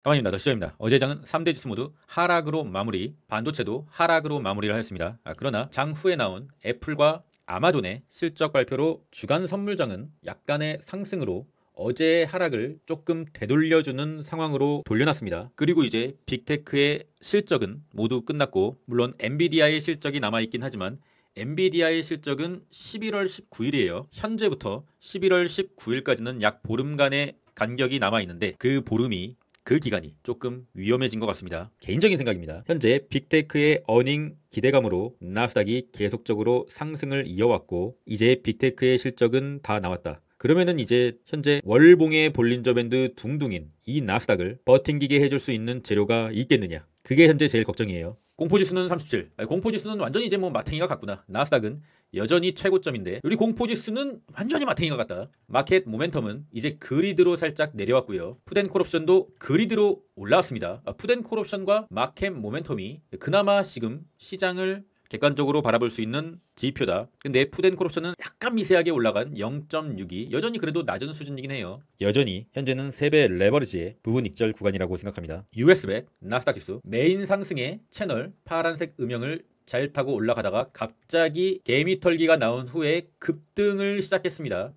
가만입니다. 더시저입니다. 어제 장은 3대 지수 모두 하락으로 마무리, 반도체도 하락으로 마무리를 하였습니다. 그러나 장 후에 나온 애플과 아마존의 실적 발표로 주간 선물장은 약간의 상승으로 어제의 하락을 조금 되돌려주는 상황으로 돌려놨습니다. 그리고 이제 빅테크의 실적은 모두 끝났고, 물론 엔비디아의 실적이 남아있긴 하지만 엔비디아의 실적은 11월 19일이에요. 현재부터 11월 19일까지는 약 보름간의 간격이 남아있는데 그 기간이 조금 위험해진 것 같습니다. 개인적인 생각입니다. 현재 빅테크의 어닝 기대감으로 나스닥이 계속적으로 상승을 이어왔고, 이제 빅테크의 실적은 다 나왔다. 그러면은 이제 현재 월봉의 볼린저 밴드 둥둥인 이 나스닥을 버팅기게 해줄 수 있는 재료가 있겠느냐, 그게 현재 제일 걱정이에요. 공포지수는 37. 공포지수는 완전히 이제 마탱이가 같구나. 나스닥은 여전히 최고점인데 우리 공포지수는 완전히 마탱이가 같다. 마켓 모멘텀은 이제 그리드로 살짝 내려왔고요. 푸드앤콜옵션도 그리드로 올라왔습니다. 푸드앤콜옵션과 마켓 모멘텀이 그나마 지금 시장을 객관적으로 바라볼 수 있는 지표다. 근데 푸드앤콜옵션은 약간 미세하게 올라간 0.62, 여전히 그래도 낮은 수준이긴 해요. 여전히 현재는 3배 레버리지의 부분 익절 구간이라고 생각합니다. US100 나스닥 지수 메인 상승의 채널 파란색 음영을 잘 타고 올라가다가 갑자기 개미 털기가 나온 후에 급등을 시작했습니다.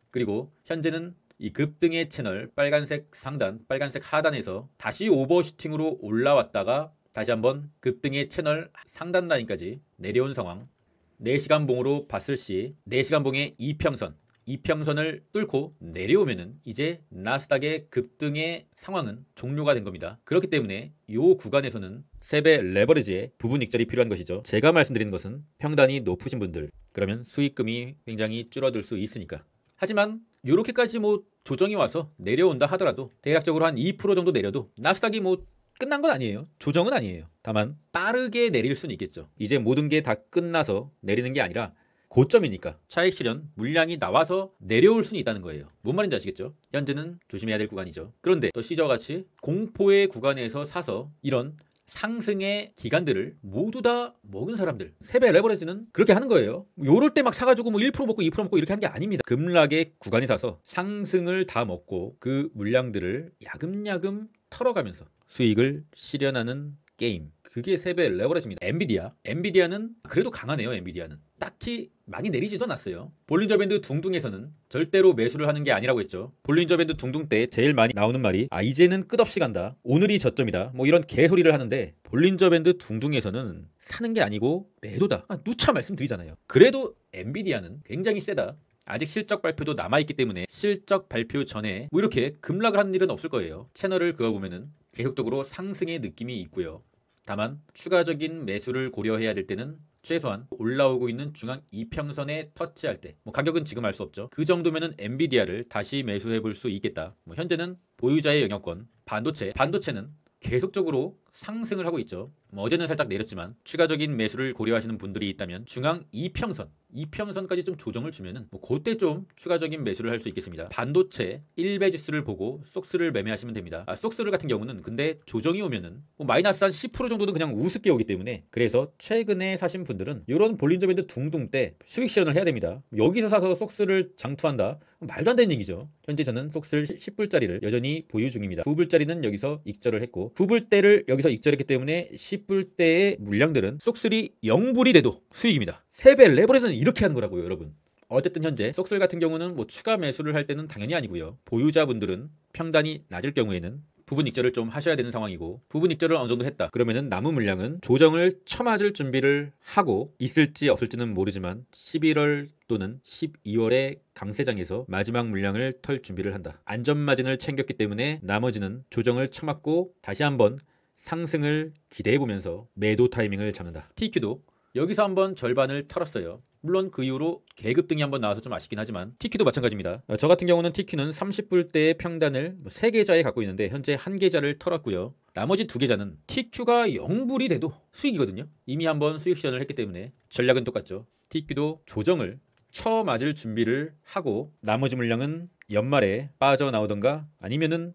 그리고 현재는 이 급등의 채널 빨간색 상단, 빨간색 하단에서 다시 오버슈팅으로 올라왔다가 다시 한번 급등의 채널 상단 라인까지 내려온 상황. 4시간 봉으로 봤을 시 4시간 봉의 이평선을 뚫고 내려오면은 이제 나스닥의 급등의 상황은 종료가 된 겁니다. 그렇기 때문에 이 구간에서는 3배 레버리지의 부분 익절이 필요한 것이죠. 제가 말씀드리는 것은 평단이 높으신 분들, 그러면 수익금이 굉장히 줄어들 수 있으니까. 하지만 이렇게까지 조정이 와서 내려온다 하더라도 대략적으로 한 2% 정도 내려도 나스닥이 끝난 건 아니에요. 조정은 아니에요. 다만 빠르게 내릴 수는 있겠죠. 이제 모든 게 다 끝나서 내리는 게 아니라 고점이니까 차익 실현 물량이 나와서 내려올 수는 있다는 거예요. 뭔 말인지 아시겠죠? 현재는 조심해야 될 구간이죠. 그런데 또 시저같이 공포의 구간에서 사서 이런 상승의 기간들을 모두 다 먹은 사람들, 3배 레버리지는 그렇게 하는 거예요. 요럴 때 막 사가지고 1% 먹고 2% 먹고 이렇게 하는 게 아닙니다. 급락의 구간에 사서 상승을 다 먹고 그 물량들을 야금야금 털어가면서 수익을 실현하는 게임, 그게 3배 레버리지입니다. 엔비디아는 그래도 강하네요. 엔비디아는 딱히 많이 내리지도 않았어요. 볼린저 밴드 둥둥에서는 절대로 매수를 하는 게 아니라고 했죠. 볼린저 밴드 둥둥 때 제일 많이 나오는 말이 이제는 끝없이 간다, 오늘이 저점이다, 이런 개소리를 하는데, 볼린저 밴드 둥둥에서는 사는 게 아니고 매도다, 누차 말씀드리잖아요. 그래도 엔비디아는 굉장히 세다. 아직 실적 발표도 남아있기 때문에 실적 발표 전에 이렇게 급락을 하는 일은 없을 거예요. 채널을 그어보면은 계속적으로 상승의 느낌이 있고요. 다만 추가적인 매수를 고려해야 될 때는 최소한 올라오고 있는 중앙 이평선에 터치할 때, 가격은 지금 알 수 없죠. 그 정도면은 엔비디아를 다시 매수해 볼 수 있겠다. 현재는 보유자의 영역권, 반도체는 계속적으로 상승을 하고 있죠. 어제는 살짝 내렸지만 추가적인 매수를 고려하시는 분들이 있다면 중앙 이평선까지 좀 조정을 주면은 그때 좀 추가적인 매수를 할 수 있겠습니다. 반도체 1배 지수를 보고 속스를 매매하시면 됩니다. 속스를 같은 경우는 근데 조정이 오면은 마이너스 한 10% 정도는 그냥 우습게 오기 때문에, 그래서 최근에 사신 분들은 이런 볼린저 밴드 둥둥 때 수익 실현을 해야 됩니다. 여기서 사서 속스를 장투한다? 말도 안 되는 얘기죠. 현재 저는 속스를 10불짜리를 여전히 보유 중입니다. 9불짜리는 여기서 익절을 했고 9불대를 여기서 익절했기 때문에 10불대의 물량들은 속슬이 0불이 돼도 수익입니다. 3배 레버리지는 이렇게 하는 거라고요, 여러분. 어쨌든 현재 속슬 같은 경우는 추가 매수를 할 때는 당연히 아니고요. 보유자분들은 평단이 낮을 경우에는 부분 익절을 좀 하셔야 되는 상황이고, 부분 익절을 어느 정도 했다 그러면은 남은 물량은 조정을 쳐맞을 준비를 하고 있을지 없을지는 모르지만 11월 또는 12월의 강세장에서 마지막 물량을 털 준비를 한다. 안전마진을 챙겼기 때문에 나머지는 조정을 쳐맞고 다시 한번 상승을 기대해보면서 매도 타이밍을 잡는다. TQ도 여기서 한번 절반을 털었어요. 물론 그 이후로 개급등이 한번 나와서 좀 아쉽긴 하지만 TQ도 마찬가지입니다. 저 같은 경우는 TQ는 30불대의 평단을 3계좌에 갖고 있는데 현재 1계좌를 털었고요. 나머지 2계좌는 TQ가 0불이 돼도 수익이거든요. 이미 한번 수익 시전을 했기 때문에 전략은 똑같죠. TQ도 조정을 쳐맞을 준비를 하고 나머지 물량은 연말에 빠져나오던가 아니면은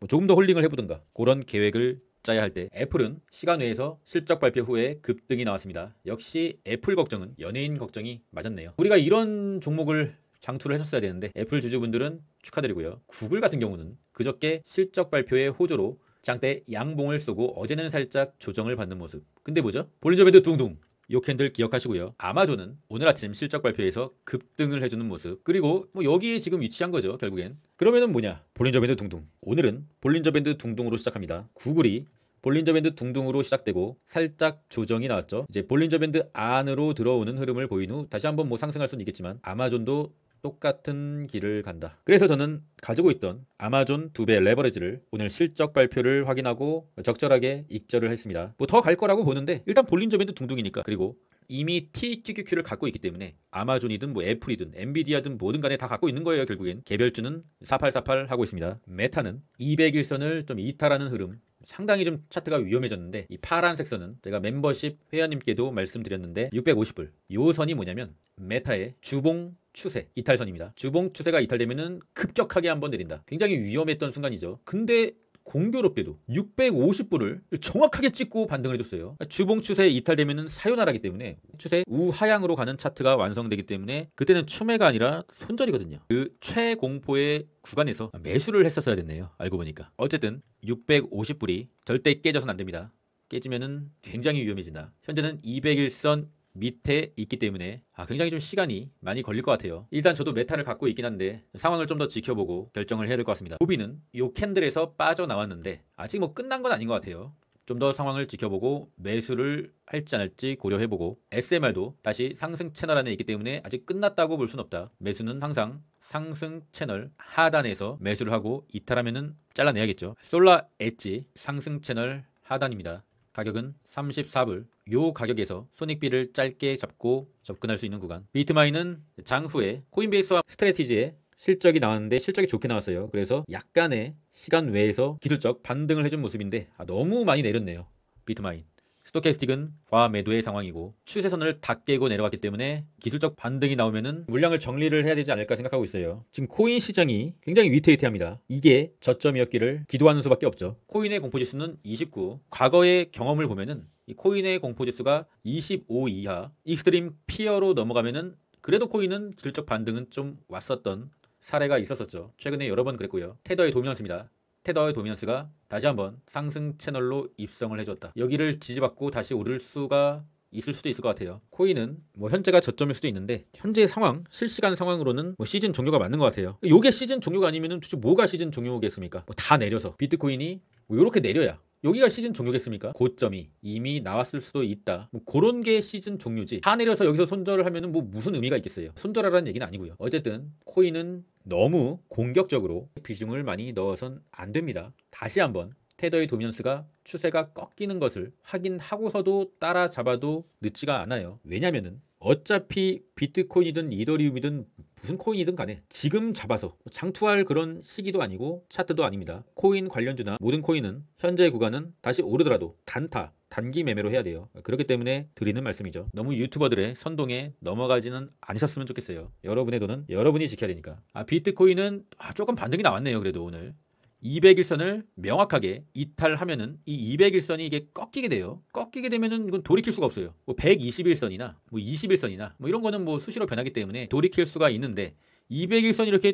조금 더 홀딩을 해보던가 그런 계획을 짜야 할 때, 애플은 시간 외에서 실적 발표 후에 급등이 나왔습니다. 역시 애플 걱정은 연예인 걱정이 맞았네요. 우리가 이런 종목을 장투를 하셨어야 되는데 애플 주주분들은 축하드리고요. 구글 같은 경우는 그저께 실적 발표의 호조로 장대 양봉을 쏘고 어제는 살짝 조정을 받는 모습. 근데 뭐죠? 볼린저 밴드 둥둥. 요 캔들 기억하시고요. 아마존은 오늘 아침 실적 발표에서 급등을 해주는 모습. 그리고 뭐 여기에 지금 위치한 거죠, 결국엔. 그러면은 뭐냐? 볼린저 밴드 둥둥. 오늘은 볼린저 밴드 둥둥으로 시작합니다. 구글이 볼린저 밴드 둥둥으로 시작되고 살짝 조정이 나왔죠. 이제 볼린저 밴드 안으로 들어오는 흐름을 보인 후 다시 한번 뭐 상승할 수는 있겠지만 아마존도 똑같은 길을 간다. 그래서 저는 가지고 있던 아마존 2배 레버리지를 오늘 실적 발표를 확인하고 적절하게 익절을 했습니다. 뭐 더 갈 거라고 보는데 일단 볼린저 밴드 둥둥이니까. 그리고 이미 TQQQ를 갖고 있기 때문에 아마존이든 뭐 애플이든 엔비디아든 뭐든 간에 다 갖고 있는 거예요. 결국엔 개별주는 4848 하고 있습니다. 메타는 200일선을 좀 이탈하는 흐름, 상당히 좀 차트가 위험해졌는데 이 파란색 선은 제가 멤버십 회원님께도 말씀드렸는데 650불 요 선이 뭐냐면 메타의 주봉 추세 이탈선입니다. 주봉 추세가 이탈되면은 급격하게 한번 내린다. 굉장히 위험했던 순간이죠. 근데 공교롭게도 650불을 정확하게 찍고 반등을 해줬어요. 주봉 추세 이탈되면은 사요나라기 때문에 추세 우하향으로 가는 차트가 완성되기 때문에 그때는 추매가 아니라 손절이거든요. 그 최공포의 구간에서 매수를 했었어야 됐네요. 알고 보니까. 어쨌든 650불이 절대 깨져서는 안 됩니다. 깨지면은 굉장히 위험해진다. 현재는 200일선 밑에 있기 때문에 굉장히 좀 시간이 많이 걸릴 것 같아요. 일단 저도 메타를 갖고 있긴 한데 상황을 좀 더 지켜보고 결정을 해야 될 것 같습니다. 고비는 요 캔들에서 빠져나왔는데 아직 뭐 끝난 건 아닌 것 같아요. 좀 더 상황을 지켜보고 매수를 할지 안 할지 고려해보고 SMR도 다시 상승 채널 안에 있기 때문에 아직 끝났다고 볼 순 없다. 매수는 항상 상승 채널 하단에서 매수를 하고 이탈하면은 잘라내야겠죠. 솔라 엣지 상승 채널 하단입니다. 가격은 34불. 요 가격에서 손익비를 짧게 잡고 접근할 수 있는 구간. 비트마인은 장후에 코인베이스와 스트래티지의 실적이 나왔는데 실적이 좋게 나왔어요. 그래서 약간의 시간 외에서 기술적 반등을 해준 모습인데 너무 많이 내렸네요. 비트마인. 스토캐스틱은 과매도의 상황이고 추세선을 다 깨고 내려갔기 때문에 기술적 반등이 나오면은 물량을 정리를 해야 되지 않을까 생각하고 있어요. 지금 코인 시장이 굉장히 위태위태합니다. 이게 저점이었기를 기도하는 수밖에 없죠. 코인의 공포지수는 29. 과거의 경험을 보면은 이 코인의 공포지수가 25 이하 익스트림 피어로 넘어가면은 그래도 코인은 기술적 반등은 좀 왔었던 사례가 있었었죠. 최근에 여러 번 그랬고요. 테더의 도미넌스입니다. 테더의 도미넌스가 다시 한번 상승 채널로 입성을 해줬다. 여기를 지지받고 다시 오를 수가 있을 수도 있을 것 같아요. 코인은 뭐 현재가 저점일 수도 있는데 현재 상황, 실시간 상황으로는 뭐 시즌 종료가 맞는 것 같아요. 이게 시즌 종료가 아니면은 도대체 뭐가 시즌 종료겠습니까? 뭐 다 내려서 비트코인이 뭐 이렇게 내려야 여기가 시즌 종료겠습니까? 고점이 이미 나왔을 수도 있다. 뭐 그런 게 시즌 종료지. 다 내려서 여기서 손절을 하면은 뭐 무슨 의미가 있겠어요? 손절하라는 얘기는 아니고요. 어쨌든 코인은 너무 공격적으로 비중을 많이 넣어선 안 됩니다. 다시 한번 테더의 도미넌스가 추세가 꺾이는 것을 확인하고서도 따라잡아도 늦지가 않아요. 왜냐면은 어차피 비트코인이든 이더리움이든 무슨 코인이든 간에 지금 잡아서 장투할 그런 시기도 아니고 차트도 아닙니다. 코인 관련주나 모든 코인은 현재 구간은 다시 오르더라도 단타, 단기 매매로 해야 돼요. 그렇기 때문에 드리는 말씀이죠. 너무 유튜버들의 선동에 넘어가지는 않으셨으면 좋겠어요. 여러분의 돈은 여러분이 지켜야 되니까. 비트코인은 조금 반등이 나왔네요. 그래도 오늘 200일선을 명확하게 이탈하면은 이 200일선이 이게 꺾이게 돼요. 꺾이게 되면은 이건 돌이킬 수가 없어요. 뭐 121선이나 뭐 20일선이나 뭐 이런 거는 뭐 수시로 변하기 때문에 돌이킬 수가 있는데 200일선이 이렇게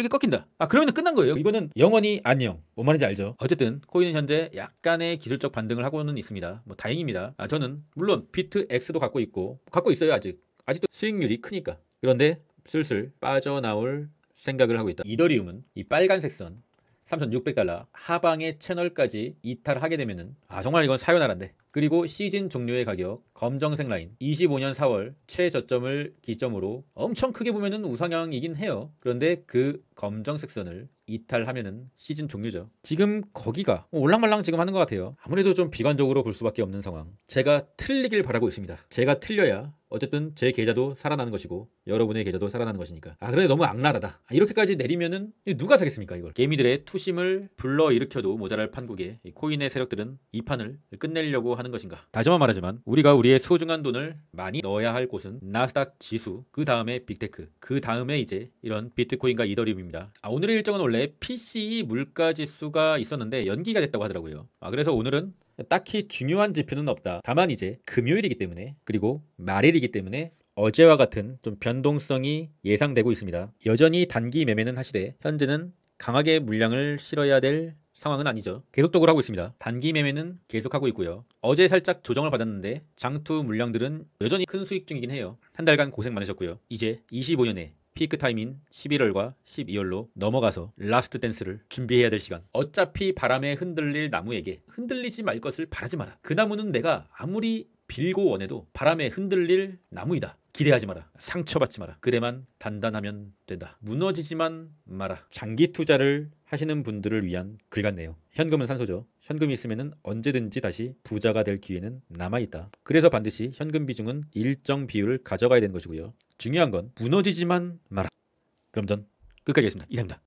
꺾인다. 그러면 끝난 거예요. 이거는 영원히 안녕. 뭔 말인지 알죠? 어쨌든 코인은 현재 약간의 기술적 반등을 하고는 있습니다. 뭐 다행입니다. 저는 물론 비트X도 갖고 있어요. 아직도 수익률이 크니까. 그런데 슬슬 빠져나올 생각을 하고 있다. 이더리움은 이 빨간색 선 3,600달러 하방의 채널까지 이탈하게 되면은 정말 이건 사요나라인데. 그리고 시즌 종료의 가격 검정색 라인 25년 4월 최저점을 기점으로 엄청 크게 보면은 우상향이긴 해요. 그런데 그 검정색 선을 이탈하면은 시즌 종료죠. 지금 거기가 올랑말랑 지금 하는 것 같아요. 아무래도 좀 비관적으로 볼 수밖에 없는 상황. 제가 틀리길 바라고 있습니다. 제가 틀려야 어쨌든 제 계좌도 살아나는 것이고 여러분의 계좌도 살아나는 것이니까. 그런데 너무 악랄하다. 이렇게까지 내리면은 누가 사겠습니까 이걸. 개미들의 투심을 불러일으켜도 모자랄 판국에 코인의 세력들은 이 판을 끝내려고 하는 것인가. 다시 한번 말하지만 우리가 우리의 소중한 돈을 많이 넣어야 할 곳은 나스닥 지수, 그 다음에 빅테크, 그 다음에 이제 이런 비트코인과 이더리움입니다. 오늘의 일정은 원래 PCE 물가지수가 있었는데 연기가 됐다고 하더라고요. 그래서 오늘은 딱히 중요한 지표는 없다. 다만 이제 금요일이기 때문에 그리고 말일이기 때문에 어제와 같은 좀 변동성이 예상되고 있습니다. 여전히 단기 매매는 하시되 현재는 강하게 물량을 실어야 될 상황은 아니죠. 계속적으로 하고 있습니다. 단기 매매는 계속하고 있고요. 어제 살짝 조정을 받았는데 장투 물량들은 여전히 큰 수익 중이긴 해요. 한 달간 고생 많으셨고요. 이제 25년에 피크 타임인 11월과 12월로 넘어가서 라스트 댄스를 준비해야 될 시간. 어차피 바람에 흔들릴 나무에게 흔들리지 말 것을 바라지 마라. 그 나무는 내가 아무리 빌고 원해도 바람에 흔들릴 나무이다. 기대하지 마라. 상처받지 마라. 그대만 단단하면 된다. 무너지지만 마라. 장기 투자를 하시는 분들을 위한 글 같네요. 현금은 산소죠. 현금이 있으면 언제든지 다시 부자가 될 기회는 남아있다. 그래서 반드시 현금 비중은 일정 비율을 가져가야 되는 것이고요. 중요한 건 무너지지만 마라. 그럼 전 끝까지 하겠습니다. 이상입니다.